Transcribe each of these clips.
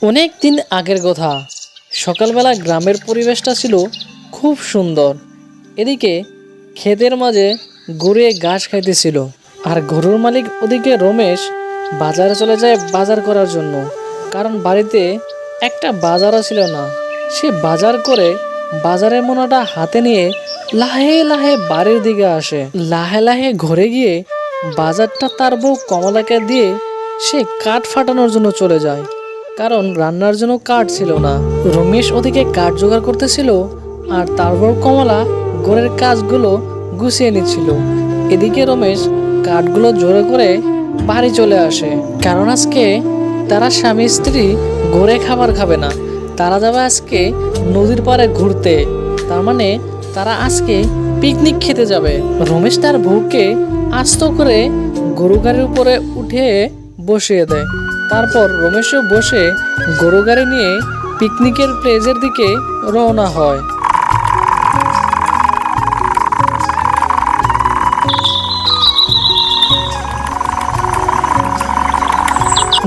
অনেক দিন আগের কথা। সকালবেলা গ্রামের পরিবেশটা ছিল খুব সুন্দর। এদিকে ক্ষেতের মাঝে গরুয়ে ঘাস খাইতেছিল, আর গরুর মালিক ওদিকে রমেশ বাজারে চলে যায় বাজার করার জন্য, কারণ বাড়িতে একটা বাজারও ছিল না। সে বাজার করে বাজারের মোনাটা হাতে নিয়ে লাহে লাহে বাড়ির দিকে আসে। লাহে লাহে ঘরে গিয়ে বাজারটা তার বউ কমলাকে দিয়ে সে কাঠ ফাটানোর জন্য চলে যায়, কারণ রান্নার জন্য কাঠ ছিল না। রমেশ ওদিকে কাঠ জোগাড় করতেছিল, আর তার বউ কমলা ঘরের কাজগুলো গুছিয়ে নিচ্ছিল। এদিকে রমেশ কাঠগুলো জোরে করে বাড়ি চলে আসে, কারণ আজকে তারা স্বামী স্ত্রী ঘরে খাবার খাবে না, তারা যাবে আজকে নদীর পাড়ে ঘুরতে। তার মানে তারা আজকে পিকনিক খেতে যাবে। রমেশ তার বউকে আস্ত করে গরু গাড়ির উপরে উঠে বসিয়ে দেয়। তারপর রমেশও বসে গরু গাড়ি নিয়ে পিকনিকের প্লেসের দিকে রওনা হয়।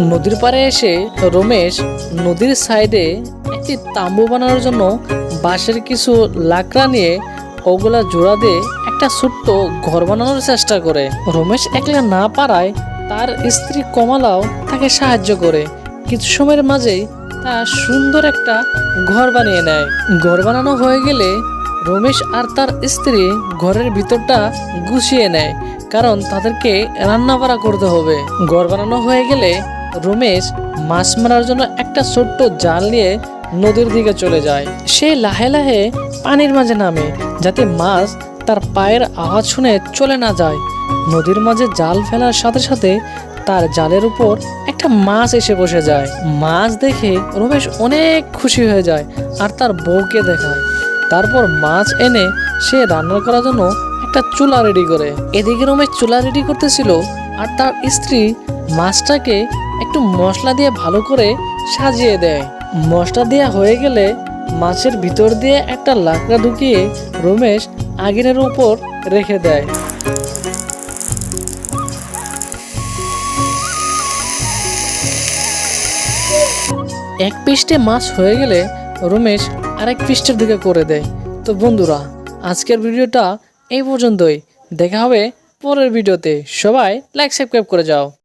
নদীর পাড়ে এসে রমেশ নদীর সাইডে একটি তাঁবু বানানোর জন্য বাঁশের কিছু লাকড়া নিয়ে ওগুলা জোড়া দিয়ে একটা ছোট্ট ঘর বানানোর চেষ্টা করে। রমেশ একলা না পারায় তার স্ত্রী কমলাও তাকে সাহায্য করে। কিছু সময়ের মাঝেই তা সুন্দর একটা ঘর বানিয়ে নেয়। ঘর বানানো হয়ে গেলে রমেশ আর তার স্ত্রী ঘরের ভিতরটা গুছিয়ে নেয়, কারণ তাদেরকে রান্না বাড়া করতে হবে। ঘর বানানো হয়ে গেলে রমেশ মাছ মারার জন্য একটা ছোট্ট জাল নিয়ে নদীর দিকে চলে যায়। সে লাহে লাহে পানির মাঝে নামে, যাতে মাছ তার পায়ের আওয়াজ শুনে চলে না যায়। নদীর মাঝে জাল ফেলার সাথে সাথে তার জালের উপর একটা মাছ এসে বসে যায়। মাছ দেখে রমেশ অনেক খুশি হয়ে যায় আর তার বউকে দেখায়। তারপর মাছ এনে সে রান্না করার জন্য একটা চুলা রেডি করে। এদিকে রমেশ চুলা রেডি করতেছিল, আর তার স্ত্রী মাছটাকে একটু মশলা দিয়ে ভালো করে সাজিয়ে দেয়। মশলা দেওয়া হয়ে গেলে মাছের ভিতর দিয়ে একটা লাকড়া ঢুকিয়ে রমেশ আগুনের উপর রেখে দেয়। এক পৃষ্ঠে মাছ হয়ে গেলে রমেশ আরেক পৃষ্ঠের দিকে করে দেয়। তো বন্ধুরা, আজকের ভিডিওটা এই পর্যন্তই। দেখা হবে পরের ভিডিওতে। সবাই লাইক সাবস্ক্রাইব করে যাও।